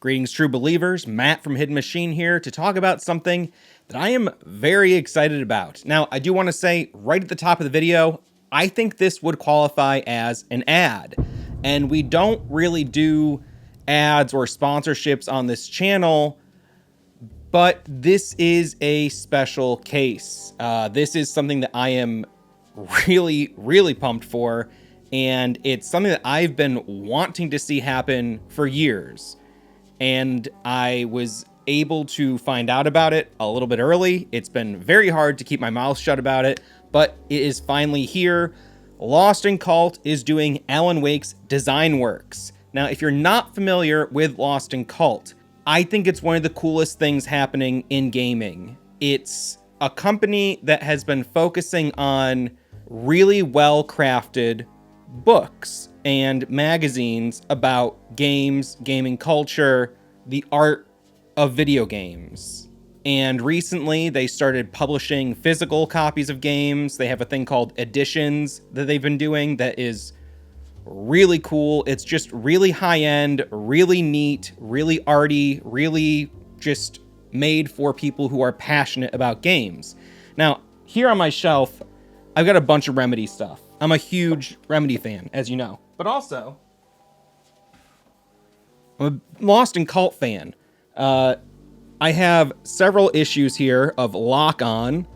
Greetings, true believers. Matt from Hidden Machine here to talk about something that I am very excited about. Now, I do want to say right at the top of the video, I think this would qualify as an ad. And we don't really do ads or sponsorships on this channel, but this is a special case. This is something that I am really pumped for, and it's something that I've been wanting to see happen for years. And I was able to find out about it a little bit early. It's been very hard to keep my mouth shut about it, but it is finally here. Lost in Cult is doing Alan Wake's design works. Now, if you're not familiar with Lost in Cult, I think it's one of the coolest things happening in gaming. It's a company that has been focusing on really well-crafted books and magazines about games, gaming culture, the art of video games. And recently they started publishing physical copies of games. They have a thing called editions that they've been doing that is really cool. It's just really high-end, really neat, really arty, really just made for people who are passionate about games. Now, here on my shelf, I've got a bunch of Remedy stuff. I'm a huge Remedy fan, as you know. But also, I'm a Lost in Cult fan. I have several issues here of Lock On,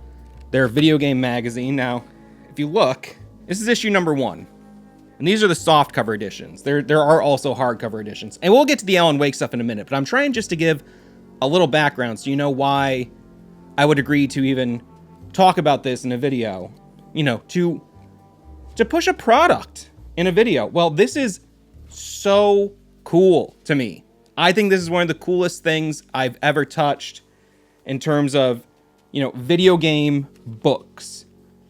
their video game magazine. Now, if you look, this is issue number 1. And these are the softcover editions. There are also hardcover editions. And we'll get to the Alan Wake stuff in a minute, but I'm trying just to give a little background so you know why I would agree to even talk about this in a video. You know, to push a product in a video. Well, this is so cool to me. I think this is one of the coolest things I've ever touched in terms of, you know, video game books.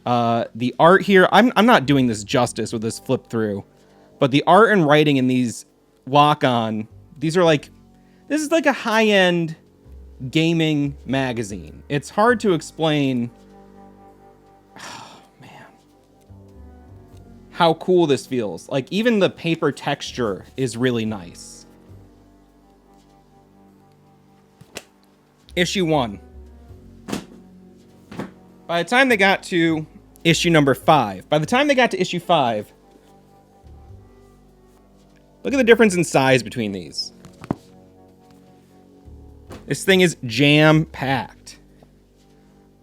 The art here, I'm not doing this justice with this flip through, but the art and writing in these Lock On, this is like a high-end gaming magazine. It's hard to explain how cool this feels. Like, even the paper texture is really nice. Issue 1. By the time they got to issue number 5, look at the difference in size between these. This thing is jam-packed.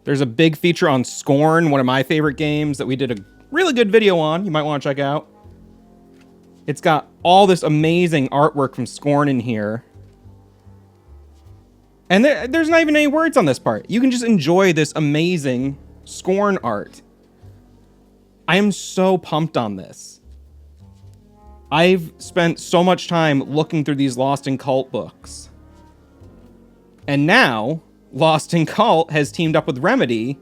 There's a big feature on Scorn, one of my favorite games that we did a really good video on. You might want to check out. It's got all this amazing artwork from Scorn in here. And there's not even any words on this part. You can just enjoy this amazing Scorn art. I am so pumped on this. I've spent so much time looking through these Lost in Cult books. And now, Lost in Cult has teamed up with Remedy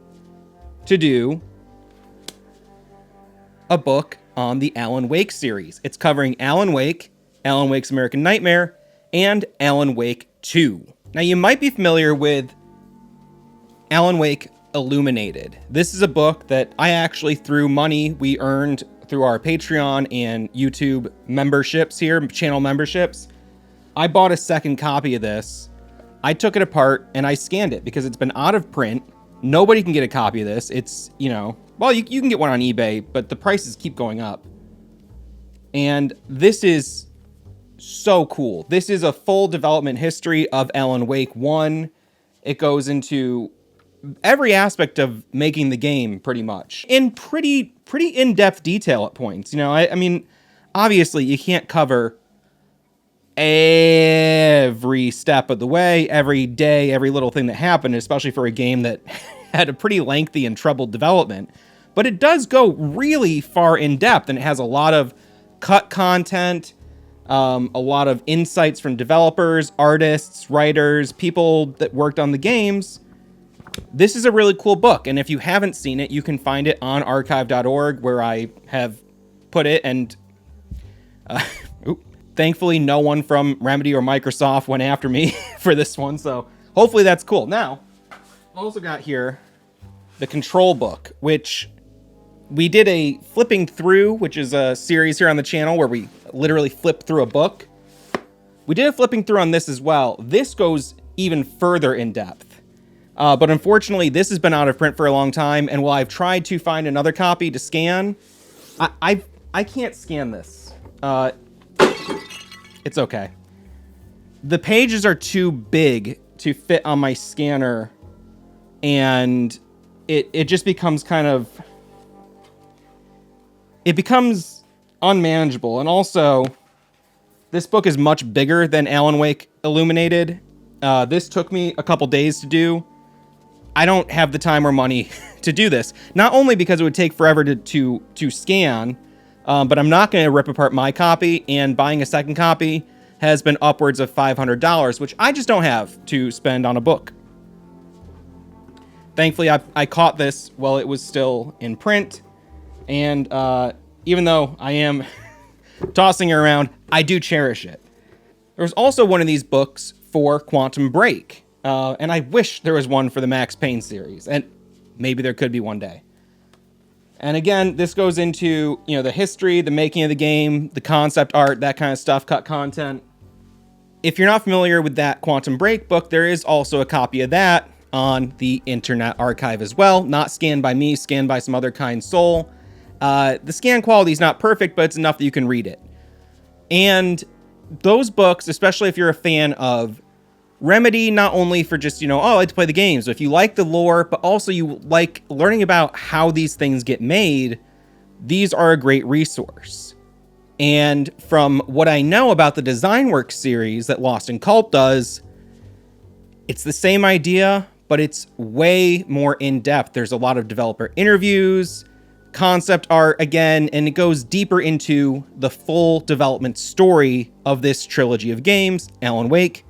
to do a book on the Alan Wake series. It's covering Alan Wake, Alan Wake's American Nightmare, and Alan Wake 2. Now, you might be familiar with Alan Wake Illuminated. This is a book that I actually, through money we earned through our Patreon and YouTube memberships here, channel memberships, I bought a second copy of this. I took it apart and I scanned it because it's been out of print. Nobody can get a copy of this. It's, you know, well, you can get one on eBay, but the prices keep going up. And this is so cool. This is a full development history of Alan Wake 1. It goes into every aspect of making the game, pretty much, in pretty in-depth detail at points. You know, I mean, obviously you can't cover every step of the way, every day, every little thing that happened, especially for a game that had a pretty lengthy and troubled development. But it does go really far in depth, and it has a lot of cut content, a lot of insights from developers, artists, writers, people that worked on the games. This is a really cool book, and if you haven't seen it, you can find it on archive.org, where I have put it, and thankfully no one from Remedy or Microsoft went after me for this one, so hopefully that's cool. Now, I've also got here the Control book, which we did a flipping through, which is a series here on the channel where we literally flip through a book. We did a flipping through on this as well. This goes even further in depth. But unfortunately, this has been out of print for a long time, and while I've tried to find another copy to scan, I can't scan this. It's okay. The pages are too big to fit on my scanner, and it just becomes it becomes unmanageable. And also, this book is much bigger than Alan Wake Illuminated. This took me a couple days to do. I don't have the time or money to do this. Not only because it would take forever to scan, but I'm not going to rip apart my copy, and buying a second copy has been upwards of $500, which I just don't have to spend on a book. Thankfully, I caught this while it was still in print, and even though I am tossing it around, I do cherish it. There's also one of these books for Quantum Break, and I wish there was one for the Max Payne series, and maybe there could be one day. And again, this goes into, the history, the making of the game, the concept art, that kind of stuff, cut content. If you're not familiar with that Quantum Break book, there is also a copy of that on the Internet Archive as well. Not scanned by me, scanned by some other kind soul. The scan quality is not perfect, but it's enough that you can read it. And those books, especially if you're a fan of Remedy, not only for just, I like to play the games, but if you like the lore, but also you like learning about how these things get made, these are a great resource. And from what I know about the Design Works series that Lost in Cult does, it's the same idea, but it's way more in-depth. There's a lot of developer interviews, concept art again, and it goes deeper into the full development story of this trilogy of games, Alan Wake,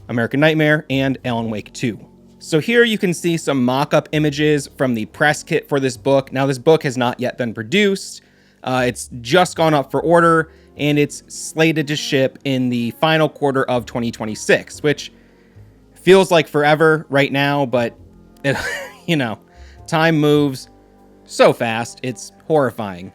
American Nightmare, and Alan Wake 2. So here you can see some mock-up images from the press kit for this book. Now, this book has not yet been produced. It's just gone up for order, and it's slated to ship in the final quarter of 2026, which feels like forever right now, but, time moves so fast, it's horrifying.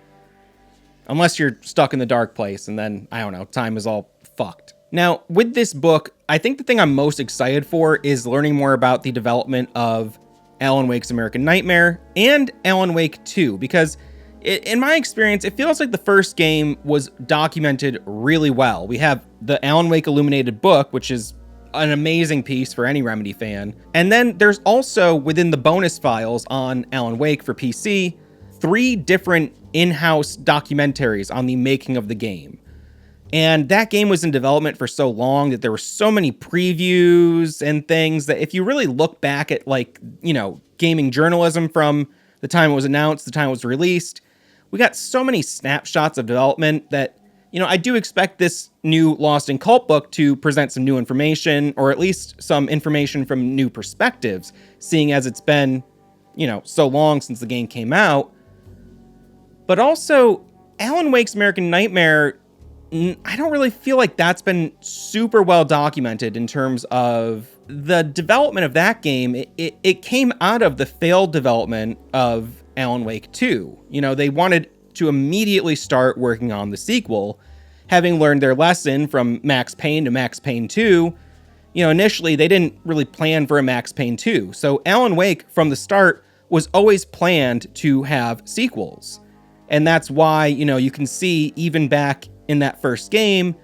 Unless you're stuck in the dark place, and then, I don't know, time is all fucked. Now, with this book, I think the thing I'm most excited for is learning more about the development of Alan Wake's American Nightmare and Alan Wake 2, because in my experience, it feels like the first game was documented really well. We have the Alan Wake Illuminated book, which is an amazing piece for any Remedy fan. And then there's also, within the bonus files on Alan Wake for PC, 3 different in-house documentaries on the making of the game. And that game was in development for so long that there were so many previews and things that if you really look back at gaming journalism from the time it was announced, the time it was released, we got so many snapshots of development that, I do expect this new Lost in Cult book to present some new information, or at least some information from new perspectives, seeing as it's been, so long since the game came out. But also, Alan Wake's American Nightmare, I don't really feel like that's been super well documented in terms of the development of that game. It came out of the failed development of Alan Wake 2. They wanted to immediately start working on the sequel, having learned their lesson from Max Payne to Max Payne 2. Initially they didn't really plan for a Max Payne 2. So Alan Wake from the start was always planned to have sequels. And that's why, you can see even back in that first game,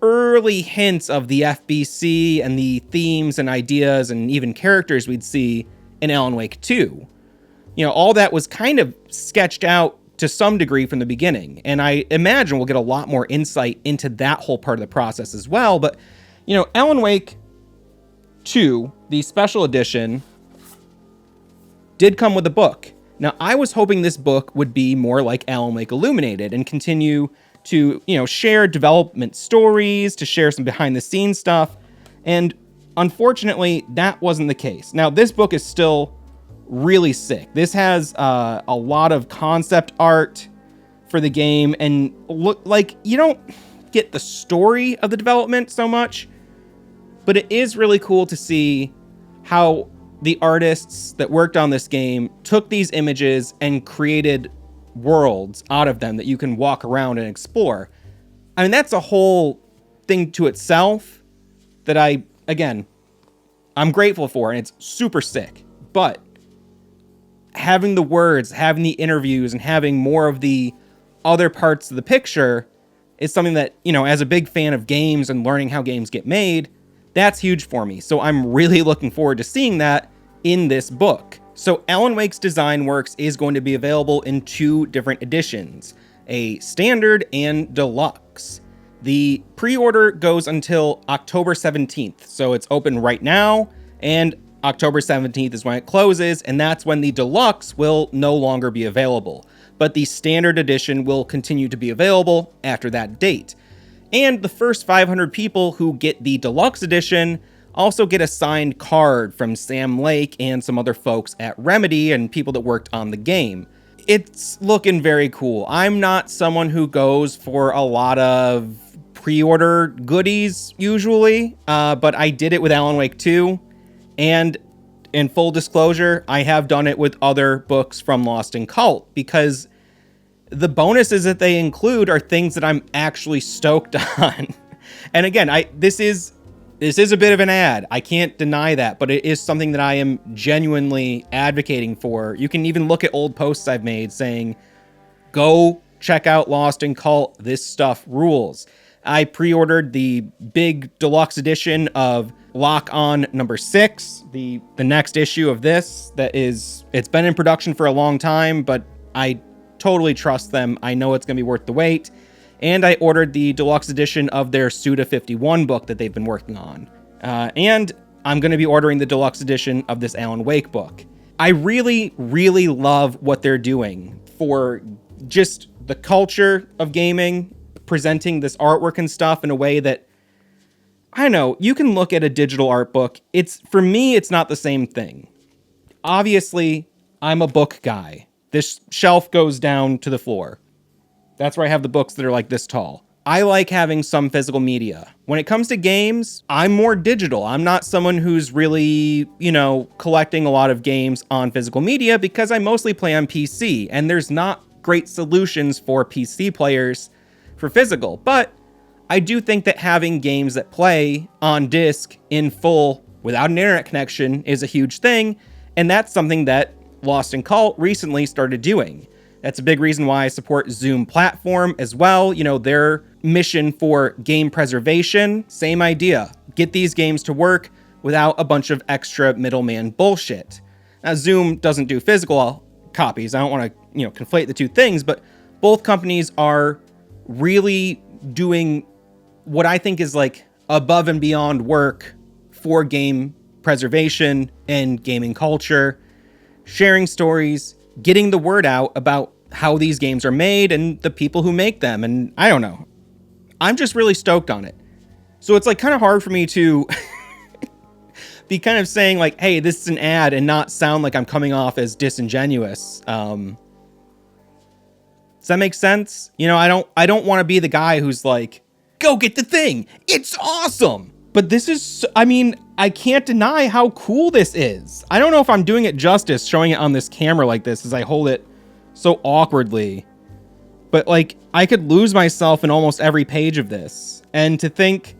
early hints of the FBC and the themes and ideas and even characters we'd see in Alan Wake 2. All that was kind of sketched out to some degree from the beginning. And I imagine we'll get a lot more insight into that whole part of the process as well. But, Alan Wake 2, the special edition, did come with a book. Now, I was hoping this book would be more like Alan Wake Illuminated and continue to, share development stories, to share some behind the scenes stuff. And unfortunately, that wasn't the case. Now, this book is still really sick. This has a lot of concept art for the game, and look like you don't get the story of the development so much, but it is really cool to see how the artists that worked on this game took these images and created worlds out of them that you can walk around and explore. I mean, that's a whole thing to itself, that again, I'm grateful for, and it's super sick. But having the words, having the interviews, and having more of the other parts of the picture is something that, as a big fan of games and learning how games get made, that's huge for me. So I'm really looking forward to seeing that in this book. So Alan Wake's Design Works is going to be available in 2 different editions, a standard and deluxe. The pre-order goes until October 17th, so it's open right now, and October 17th is when it closes, and that's when the deluxe will no longer be available. But the standard edition will continue to be available after that date. And the first 500 people who get the deluxe edition also get a signed card from Sam Lake and some other folks at Remedy and people that worked on the game. It's looking very cool. I'm not someone who goes for a lot of pre-order goodies usually, but I did it with Alan Wake 2, and in full disclosure, I have done it with other books from Lost in Cult, because the bonuses that they include are things that I'm actually stoked on. And again, this is a bit of an ad. I can't deny that, but it is something that I am genuinely advocating for. You can even look at old posts I've made saying, go check out Lost in Cult. This stuff rules. I pre-ordered the big deluxe edition of Lock On number 6, the next issue of this. It's been in production for a long time, but I totally trust them. I know it's going to be worth the wait. And I ordered the deluxe edition of their Suda 51 book that they've been working on. And I'm going to be ordering the deluxe edition of this Alan Wake book. I really, really love what they're doing for just the culture of gaming, presenting this artwork and stuff in a way that, I don't know, you can look at a digital art book. For me, it's not the same thing. Obviously, I'm a book guy. This shelf goes down to the floor. That's where I have the books that are like this tall. I like having some physical media. When it comes to games, I'm more digital. I'm not someone who's really, collecting a lot of games on physical media because I mostly play on PC, and there's not great solutions for PC players for physical. But I do think that having games that play on disc in full without an internet connection is a huge thing, and that's something that Lost in Cult recently started doing. That's a big reason why I support Zoom Platform as well. Their mission for game preservation, same idea. Get these games to work without a bunch of extra middleman bullshit. Now, Zoom doesn't do physical copies. I don't want to, conflate the two things, but both companies are really doing what I think is like above and beyond work for game preservation and gaming culture, sharing stories, getting the word out about how these games are made and the people who make them. And I don't know, I'm just really stoked on it. So it's like kind of hard for me to be kind of saying like, hey, this is an ad, and not sound like I'm coming off as disingenuous. Does that make sense? I don't want to be the guy who's like, go get the thing. It's awesome. But this is, I can't deny how cool this is. I don't know if I'm doing it justice showing it on this camera like this as I hold it so awkwardly. But like, I could lose myself in almost every page of this. And to think,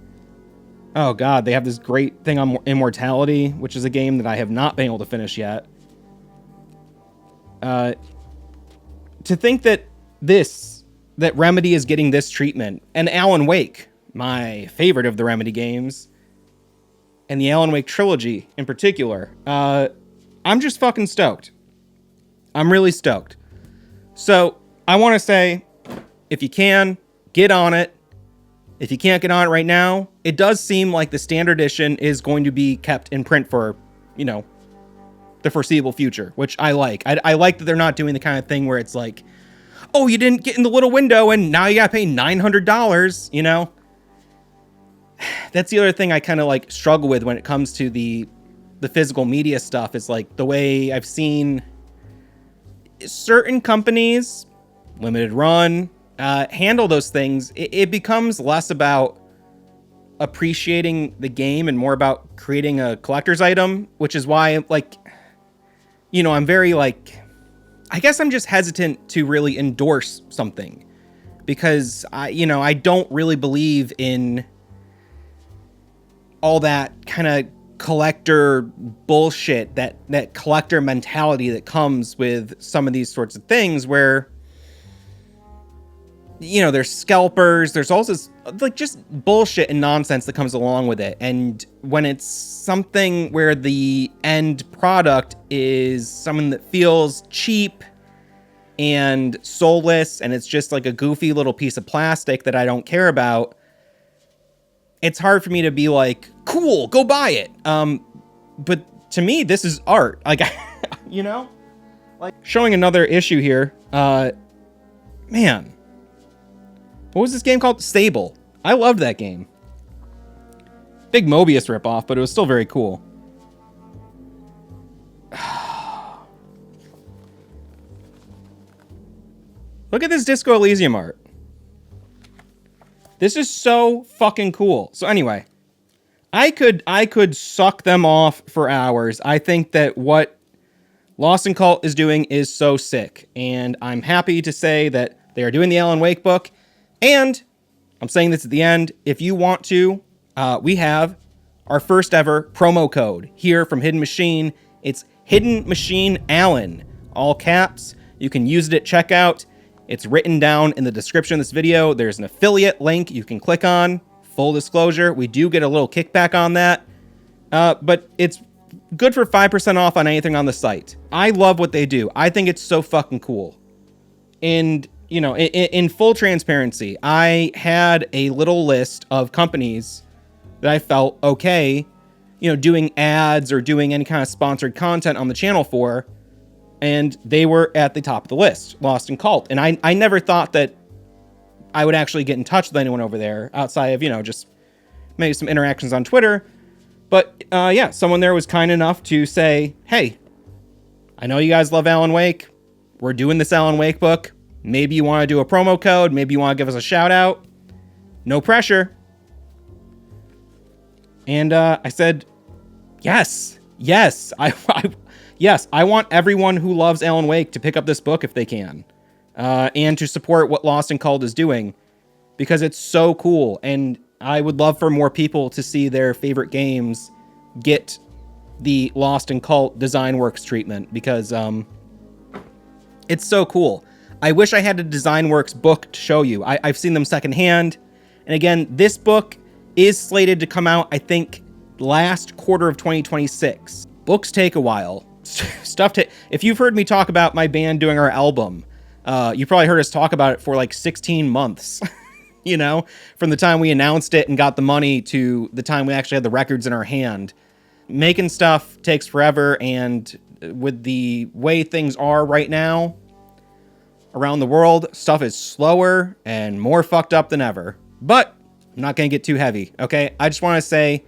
oh God, they have this great thing on Immortality, which is a game that I have not been able to finish yet. To think that Remedy is getting this treatment, and Alan Wake, my favorite of the Remedy games, and the Alan Wake trilogy in particular, I'm just fucking stoked. I'm really stoked. So I want to say, if you can, get on it. If you can't get on it right now, it does seem like the standard edition is going to be kept in print for, the foreseeable future, which I like. I like that they're not doing the kind of thing where it's like, oh, you didn't get in the little window and now you gotta pay $900, That's the other thing I kind of like struggle with when it comes to the physical media stuff, is like the way I've seen certain companies, limited run, handle those things. It becomes less about appreciating the game and more about creating a collector's item, which is why I'm very I guess I'm just hesitant to really endorse something, because I don't really believe in all that kind of collector bullshit, that collector mentality that comes with some of these sorts of things where, you know, there's scalpers, there's also like just bullshit and nonsense that comes along with it. And when it's something where the end product is something that feels cheap and soulless, and it's just like a goofy little piece of plastic that I don't care about, it's hard for me to be like, cool, go buy it. But to me, this is art. Like, you know, like showing another issue here. Man, what was this game called? Stable. I loved that game. Big Mobius ripoff, but it was still very cool. Look at this Disco Elysium art. This is so fucking cool. So anyway, I could suck them off for hours. I think that what Lost in Cult is doing is so sick, and I'm happy to say that they are doing the Alan Wake book. And I'm saying this at the end, if you want to, we have our first ever promo code here from Hidden Machine. It's Hidden Machine Alan, all caps. You can use it at checkout. It's written down in the description of this video. There's an affiliate link you can click on. Full disclosure, we do get a little kickback on that, but it's good for 5% off on anything on the site. I love what they do. I think it's so fucking cool. And, you know, in full transparency, I had a little list of companies that I felt okay, you know, doing ads or doing any kind of sponsored content on the channel for, and they were at the top of the list, Lost in Cult. And I never thought that I would actually get in touch with anyone over there outside of, you know, just maybe some interactions on Twitter. But yeah, someone there was kind enough to say, hey, I know you guys love Alan Wake. We're doing this Alan Wake book. Maybe you want to do a promo code. Maybe you want to give us a shout out. No pressure. And I said, yes, yes, I want everyone who loves Alan Wake to pick up this book if they can. And to support what Lost in Cult is doing, because it's so cool, and I would love for more people to see their favorite games get the Lost in Cult Design Works treatment, because it's so cool. I wish I had a Design Works book to show you. I've seen them secondhand, and again, this book is slated to come out, I think, last quarter of 2026. Books take a while. If you've heard me talk about my band doing our album, you probably heard us talk about it for like 16 months, you know, from the time we announced it and got the money to the time we actually had the records in our hand. Making stuff takes forever, and with the way things are right now around the world, stuff is slower and more fucked up than ever. But I'm not going to get too heavy, okay? I just want to say,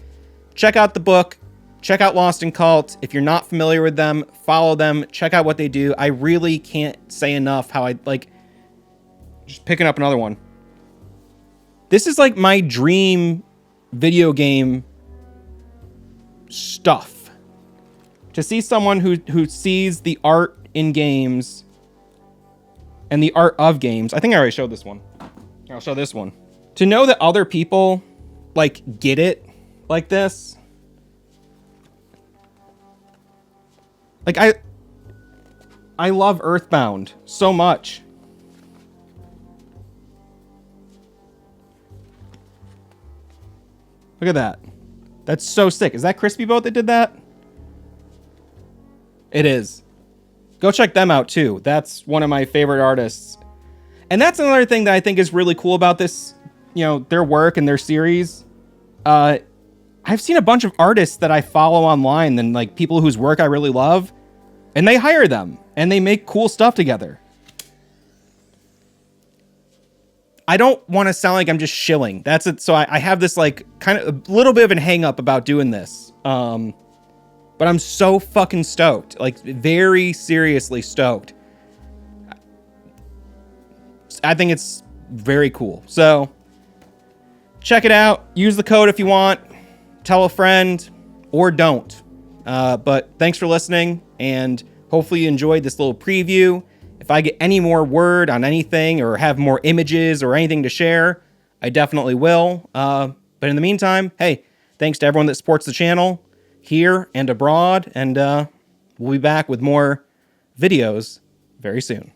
check out the book. Check out Lost in Cult. If you're not familiar with them, follow them. Check out what they do. I really can't say enough how I like... Just picking up another one. This is like my dream video game stuff. To see someone who sees the art in games and the art of games. I think I already showed this one. I'll show this one. To know that other people, like, get it like this... Like, I love Earthbound so much. Look at that. That's so sick. Is that Crispy Boat that did that? It is. Go check them out, too. That's one of my favorite artists. And that's another thing that I think is really cool about this, you know, their work and their series. I've seen a bunch of artists that I follow online and like people whose work I really love, and they hire them and they make cool stuff together. I don't want to sound like I'm just shilling. That's it. So I have this like kind of a little bit of an hang up about doing this. But I'm so fucking stoked, like very seriously stoked. I think it's very cool. So check it out. Use the code if you want. Tell a friend or don't. But thanks for listening, and hopefully you enjoyed this little preview. If I get any more word on anything or have more images or anything to share, I definitely will. But in the meantime, hey, Thanks to everyone that supports the channel here and abroad, and we'll be back with more videos very soon.